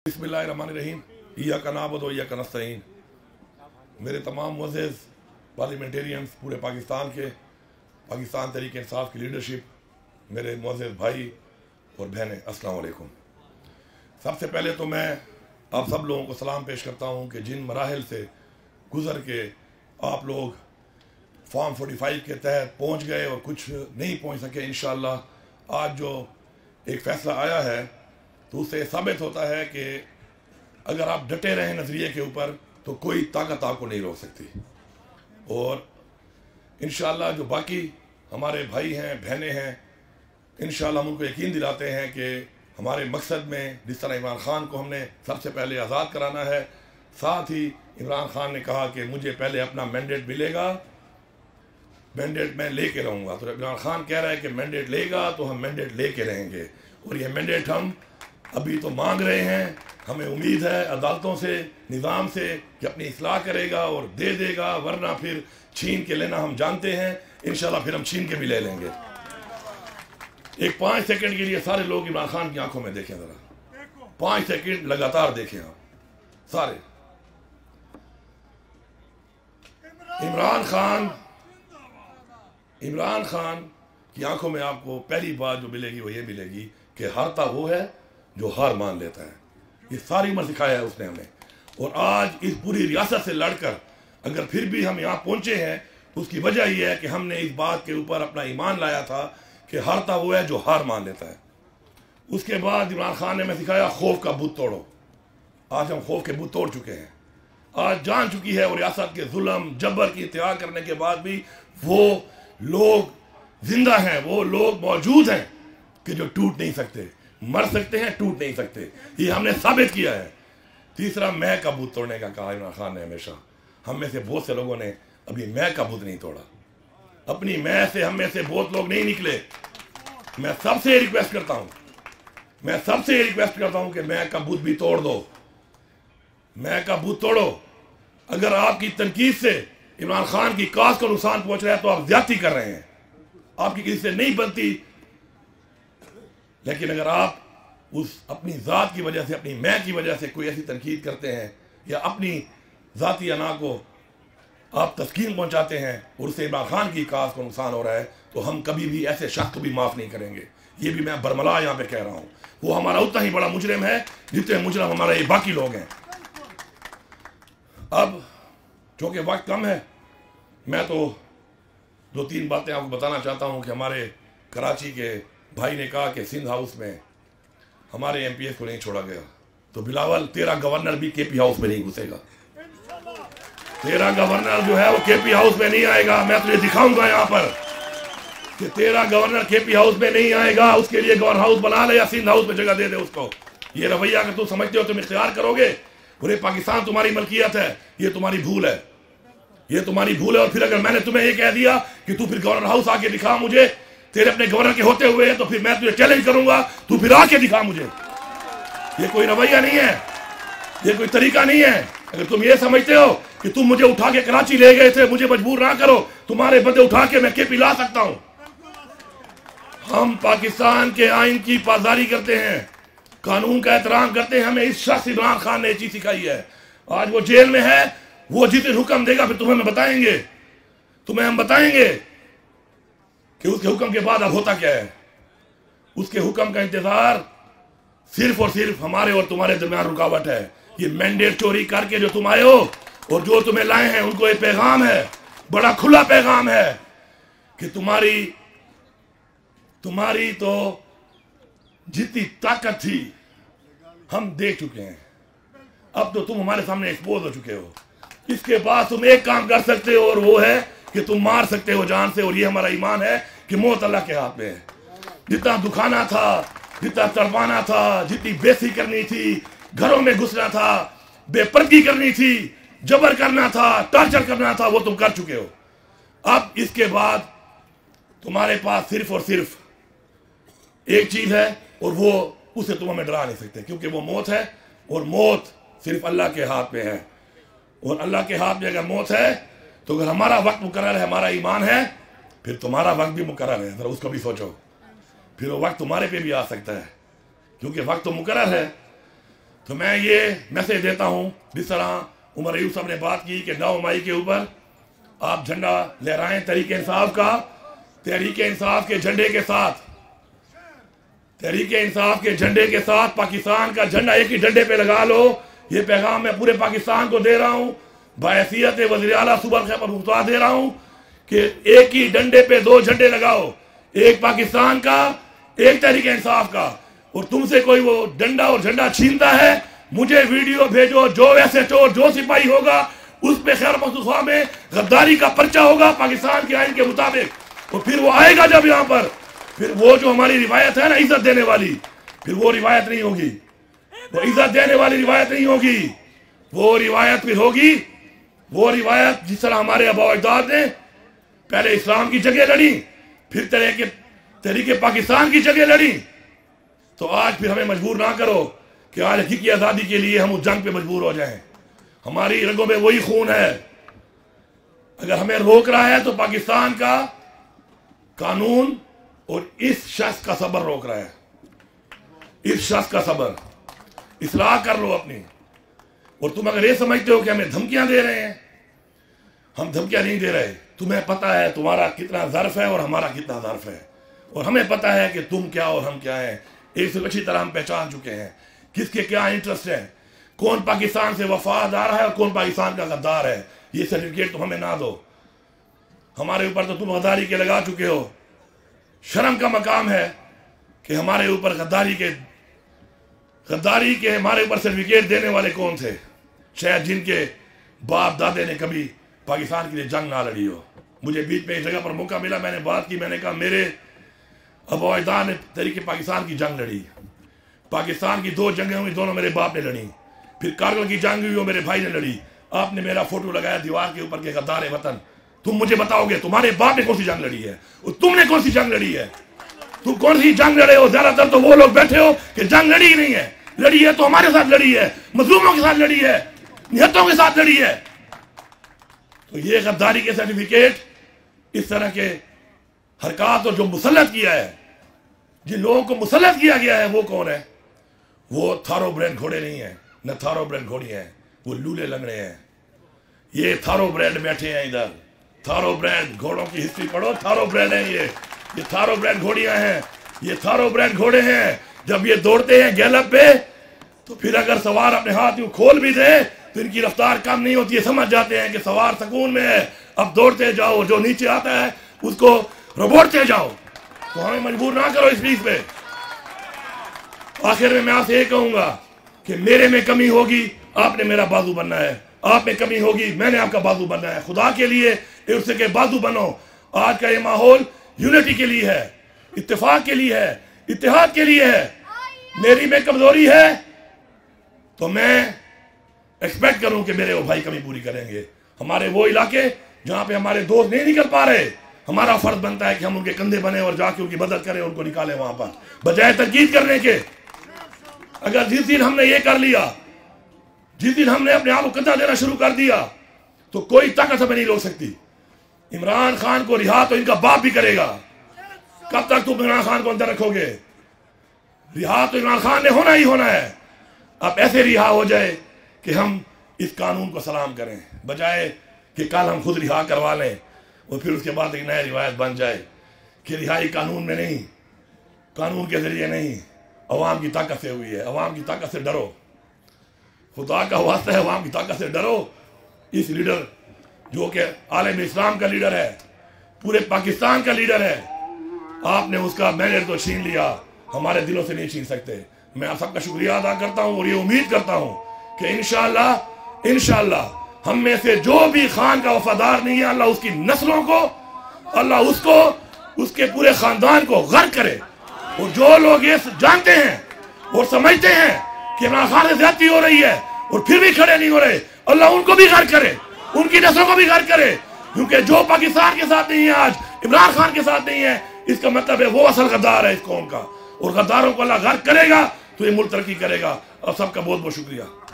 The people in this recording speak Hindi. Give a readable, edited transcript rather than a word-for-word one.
बिस्मिल्लाहिर्रहमानिर्रहीम इय्याका नअबुदु व इय्याका नस्तईन। मेरे तमाम मुअज़्ज़िज़ पार्लियामेंटेरियंस पूरे पाकिस्तान के, पाकिस्तान तहरीक इंसाफ की लीडरशिप, मेरे मुअज़्ज़िज़ भाई और बहनें, अस्सलाम वालेकुम। सबसे पहले तो मैं आप सब लोगों को सलाम पेश करता हूँ कि जिन मराहिल से गुज़र के आप लोग फॉर्म 45 के तहत पहुँच गए और कुछ नहीं पहुँच सके, इंशाअल्लाह आज जो एक फ़ैसला आया है तो उससे साबित होता है कि अगर आप डटे रहें नज़रिए के ऊपर तो कोई ताकत आपको नहीं रोक सकती। और इंशाअल्लाह जो बाकी हमारे भाई हैं, बहनें हैं, इंशाअल्लाह हम उनको यकीन दिलाते हैं कि हमारे मकसद में जिस तरह इमरान खान को हमने सबसे पहले आज़ाद कराना है, साथ ही इमरान खान ने कहा कि मुझे पहले अपना मैंडेट मिलेगा, मैंडेट मैं लेके रहूँगा। तो इमरान खान कह रहा है कि मैंडेट लेगा तो हम मैंडेट लेके रहेंगे। और ये मैंडेट हम अभी तो मांग रहे हैं, हमें उम्मीद है अदालतों से, निज़ाम से कि अपनी इस्लाह करेगा और दे देगा, वरना फिर छीन के लेना हम जानते हैं। इंशाल्लाह फिर हम छीन के भी ले लेंगे। एक 5 सेकंड के लिए सारे लोग इमरान खान की आंखों में देखें, जरा 5 सेकंड लगातार देखें आप सारे। इमरान खान की आंखों में आपको पहली बात जो मिलेगी वो ये मिलेगी कि हारता वो है जो हार मान लेता है। ये सारी उम्र सिखाया है उसने हमें। और आज इस पूरी रियासत से लड़कर अगर फिर भी हम यहाँ पहुंचे हैं तो उसकी वजह यह है कि हमने इस बात के ऊपर अपना ईमान लाया था कि हारता वो है जो हार मान लेता है। उसके बाद इमरान खान ने हमें सिखाया खौफ का बुत तोड़ो। आज हम खौफ के बुत तोड़ चुके हैं। आज जान चुकी है और रियासत के जुल्म जबर की इंतहा करने के बाद भी वो लोग जिंदा हैं, वो लोग मौजूद हैं कि जो टूट नहीं सकते। मर सकते हैं, टूट नहीं सकते। ये हमने साबित किया है। तीसरा, मैं का बुत तोड़ने का कहा इमरान खान ने हमेशा। हम में से बहुत से लोगों ने अभी मैं का बुत नहीं तोड़ा। अपनी मैं से हम में से बहुत लोग नहीं निकले। मैं सबसे रिक्वेस्ट करता हूं कि मैं का बुत भी तोड़ दो। मैं का बुत तोड़ो। अगर आपकी तनकीद से इमरान खान की काज को नुकसान पहुंच रहा है तो आप ज्यादती कर रहे हैं, आपकी किसी से नहीं बनती। लेकिन अगर आप उस अपनी ज़ात की वजह से, अपनी मैं की वजह से कोई ऐसी तनकीद करते हैं या अपनी ज़ाती अना को आप तस्कीन पहुंचाते हैं और उससे इमरान खान की काज को नुकसान हो रहा है, तो हम कभी भी ऐसे शख्स को भी माफ़ नहीं करेंगे। ये भी मैं बरमला यहाँ पे कह रहा हूँ। वो हमारा उतना ही बड़ा मुजरिम है जितने मुजरिम हमारा ये बाकी लोग हैं। अब चूँकि वक्त कम है, मैं तो 2-3 बातें आपको बताना चाहता हूँ कि हमारे कराची के भाई ने कहा कि सिंध हाउस में हमारे MPS को नहीं छोड़ा गया, तो बिलावल तेरा गवर्नर भी KP हाउस में नहीं घुसेगा। तेरा गवर्नर जो है वो KP हाउस में नहीं आएगा। मैं तुझे दिखाऊंगा यहाँ पर कि तेरा गवर्नर KP हाउस में नहीं आएगा। उसके लिए गवर्नर हाउस बना ले या सिंध हाउस में जगह दे दे उसको। ये रवैया अगर तुम समझते हो तुम इख्तियार करोगे, पूरे पाकिस्तान तुम्हारी मलकियत है, ये तुम्हारी भूल है, ये तुम्हारी भूल है। और फिर अगर मैंने तुम्हें ये कह दिया कि तू फिर गवर्नर हाउस आके दिखा मुझे, तेरे अपने गवर्नर के होते हुए, तो फिर मैं तुझे चैलेंज करूंगा, तू फिर आके दिखा मुझे। ये कोई रवैया नहीं है, ये कोई तरीका नहीं है। अगर तुम ये समझते हो कि तुम मुझे उठा के कराची ले गए थे, मुझे मजबूर ना करो, तुम्हारे बंदे उठा के मैं KP ला सकता हूं। हम पाकिस्तान के आइन की पासदारी करते हैं, कानून का एहतराम करते हैं। हमें इस शख्स इमरान खान ने ये चीज सिखाई है। आज वो जेल में है, वो जिस दिन हुक्म देगा फिर तुम्हें हम बताएंगे कि उसके हुक्म के बाद अब होता क्या है। उसके हुक्म का इंतजार सिर्फ और सिर्फ हमारे और तुम्हारे दरमियान रुकावट है। ये मैंडेट चोरी करके जो तुम आए हो और जो तुम्हें लाए हैं, उनको एक पैगाम है, बड़ा खुला पैगाम है कि तुम्हारी तो जितनी ताकत थी हम देख चुके हैं। अब तो तुम हमारे सामने एक्सपोज हो चुके हो। इसके बाद तुम एक काम कर सकते हो और वो है कि तुम मार सकते हो जान से। और ये हमारा ईमान है कि मौत अल्लाह के हाथ में है। जितना दुखाना था, जितना तड़पाना था, जितनी बेइज्जती करनी थी, घरों में घुसना था, बेपर्दगी करनी थी, जबर करना था, टॉर्चर करना था, वो तुम कर चुके हो। अब इसके बाद तुम्हारे पास सिर्फ और सिर्फ एक चीज है और वो उसे तुम हमें डरा नहीं सकते, क्योंकि वो मौत है। और मौत सिर्फ अल्लाह के हाथ में है। और अल्लाह के हाथ में अगर मौत है तो अगर हमारा वक्त मुकर्रर है, हमारा ईमान है, फिर तुम्हारा वक्त भी मुकर्रर है। जरा उसको भी सोचो, फिर वो वक्त तुम्हारे पे भी आ सकता है, क्योंकि वक्त तो मुकर्रर है। तो मैं ये मैसेज देता हूं, जिस तरह उमर अयूब साहब ने बात की कि 9 मई के ऊपर आप झंडा लहराएं तहरीके इंसाफ का, तहरीके इंसाफ के झंडे के साथ, तहरीके इंसाफ के झंडे के साथ पाकिस्तान का झंडा एक ही झंडे पे लगा लो। ये पैगाम मैं पूरे पाकिस्तान को दे रहा हूं, बाहैसियत वज़ीर आला सूबा खैबर पख्तूनख्वा दे रहा हूं कि एक ही डंडे पे 2 झंडे लगाओ, एक पाकिस्तान का, एक तहरीके इंसाफ का। और तुमसे कोई वो डंडा और झंडा छीनता है, मुझे वीडियो भेजो, जो वैसे चोर जो सिपाही होगा उस पे खैबर पख्तूनख्वा में गद्दारी का पर्चा होगा पाकिस्तान के आइन के मुताबिक। और फिर वो आएगा जब यहाँ पर, फिर वो जो हमारी रिवायत है ना इज्जत देने वाली, फिर वो रिवायत नहीं होगी, वो इज्जत देने वाली रिवायत नहीं होगी। वो रिवायत फिर होगी वो रिवायत जिस तरह हमारे आबा अजदाद ने पहले इस्लाम की जगह लड़ी, फिर तहरीके पाकिस्तान की जगह लड़ी। तो आज फिर हमें मजबूर ना करो कि आज हकीकी आज़ादी के लिए हम उस जंग पे मजबूर हो जाएं। हमारी रगों में वही खून है। अगर हमें रोक रहा है तो पाकिस्तान का कानून और इस शख्स का सबर रोक रहा है, इस शख्स का सबर। इस्लाह कर लो अपनी। और तुम अगर ये समझते हो कि हमें धमकियां दे रहे हैं, हम धमकियां नहीं दे रहे। तुम्हें पता है तुम्हारा कितना ज़र्फ है और हमारा कितना ज़र्फ है, और हमें पता है कि तुम क्या और हम क्या हैं। एक से अच्छी तरह हम पहचान चुके हैं किसके क्या इंटरेस्ट है, कौन पाकिस्तान से वफादार है और कौन पाकिस्तान का गद्दार है। ये सर्टिफिकेट तुम हमें ना दो, हमारे ऊपर तो तुम गद्दारी के लगा चुके हो। शर्म का मकाम है कि हमारे ऊपर गद्दारी के हमारे ऊपर सर्टिफिकेट देने वाले कौन थे? शायद जिनके बाप दादे ने कभी पाकिस्तान के लिए जंग ना लड़ी हो। मुझे बीच में एक जगह पर मौका मिला, मैंने बात की, मैंने कहा मेरे आबा अजदाद ने तहरीके पाकिस्तान की जंग लड़ी, पाकिस्तान की 2 जंगें हुई, दोनों मेरे बाप ने लड़ी, फिर कारगिल की जंग हुई वो मेरे भाई ने लड़ी। आपने मेरा फोटो लगाया दीवार के ऊपर के गद्दार वतन। तुम मुझे बताओगे तुम्हारे बाप ने कौन सी जंग लड़ी है और तुमने कौन सी जंग लड़ी है? तुम कौन सी जंग लड़े हो? ज्यादातर तो वो लोग बैठे हो कि जंग लड़ी ही नहीं है। लड़ी है तो हमारे साथ लड़ी है, मजलूमों के साथ लड़ी है, निहत्तों के साथ लड़ी है। तो ये गद्दारी के सर्टिफिकेट, इस तरह के हरकत और जो मुसल्लत किया है, जिन लोगों को मुसल्लत किया गया है, वो कौन है? वो थारो ब्रेड घोड़े नहीं है, न थारो ब्रेड घोड़ी है, वो लूले लंगड़े हैं। ये थारो ब्रेड बैठे हैं इधर। थारो ब्रेड घोड़ों की हिस्ट्री पढ़ो, थारो ब्रेड है ये थारो ब्रेड घोड़ियां हैं, ये थारो ब्रेड घोड़े हैं। जब ये दौड़ते हैं गैलप पे तो फिर अगर सवार अपने हाथ यूं खोल भी दे तो इनकी रफ्तार कम नहीं होती है। समझ जाते हैं कि सवार सकून में है, अब दौड़ते जाओ, जो नीचे आता है उसको रोबोटते जाओ। तो हमें मजबूर ना करो इस बीच पे। आखिर में मैं आपसे ये कहूंगा कि मेरे में कमी होगी, आपने मेरा बाजू बनना है, आप में कमी होगी, मैंने आपका बाजू बनना है। खुदा के लिए उससे के बाजू बनो। आज का ये माहौल यूनिटी के लिए है, इत्तेफाक के लिए है, इत्तेहाद के लिए है। मेरी में कमजोरी है तो मैं एक्सपेक्ट करूं कि मेरे वो भाई कमी पूरी करेंगे। हमारे वो इलाके जहां पे हमारे दोस्त नहीं निकल पा रहे, हमारा फर्ज बनता है कि हम उनके कंधे बने और जाके उनकी मदद करें, उनको निकालें वहां पर, बजाय तनकीद करने के। अगर जिस दिन हमने ये कर लिया, जिस दिन हमने अपने आप को कंधा देना शुरू कर दिया, तो कोई ताकत हमें नहीं रोक सकती। इमरान खान को रिहा तो इनका बाप भी करेगा। कब तक तुम इमरान खान को अंदर रखोगे? रिहा तो इमरान खान ने होना ही होना है। अब ऐसे रिहा हो जाए कि हम इस कानून को सलाम करें, बजाय कि कल हम खुद रिहा करवा लें और फिर उसके बाद एक नया रिवायत बन जाए कि रिहाई कानून में नहीं, कानून के जरिए नहीं, अवाम की ताकत से हुई है। अवाम की ताकत से डरो, खुदा का वास्ता है, अवाम की ताकत से डरो। इस लीडर जो कि आलम इस्लाम का लीडर है, पूरे पाकिस्तान का लीडर है, आपने उसका मैंडेट तो छीन लिया, हमारे दिलों से नहीं छीन सकते। मैं आप सबका शुक्रिया अदा करता हूं और ये उम्मीद करता हूं कि इंशाअल्लाह हम में से जो भी खान का वफादार नहीं है, अल्लाह उसकी नस्लों को, अल्लाह उसको, उसके पूरे खानदान को गर्क करे। और जो लोग ये जानते हैं और समझते हैं कि इमरान खान से ज्यादती हो रही है और फिर भी खड़े नहीं हो रहे, अल्लाह उनको भी गर्क करे, उनकी नस्लों को भी गर्क करे। क्योंकि जो पाकिस्तान के साथ नहीं है आज, इमरान खान के साथ नहीं है, इसका मतलब है वो असल गद्दार है इस कौम का। और गद्दारों को अल्लाह गर्क करेगा तो ये मुल्क तरक्की करेगा। और सबका बहुत बहुत शुक्रिया।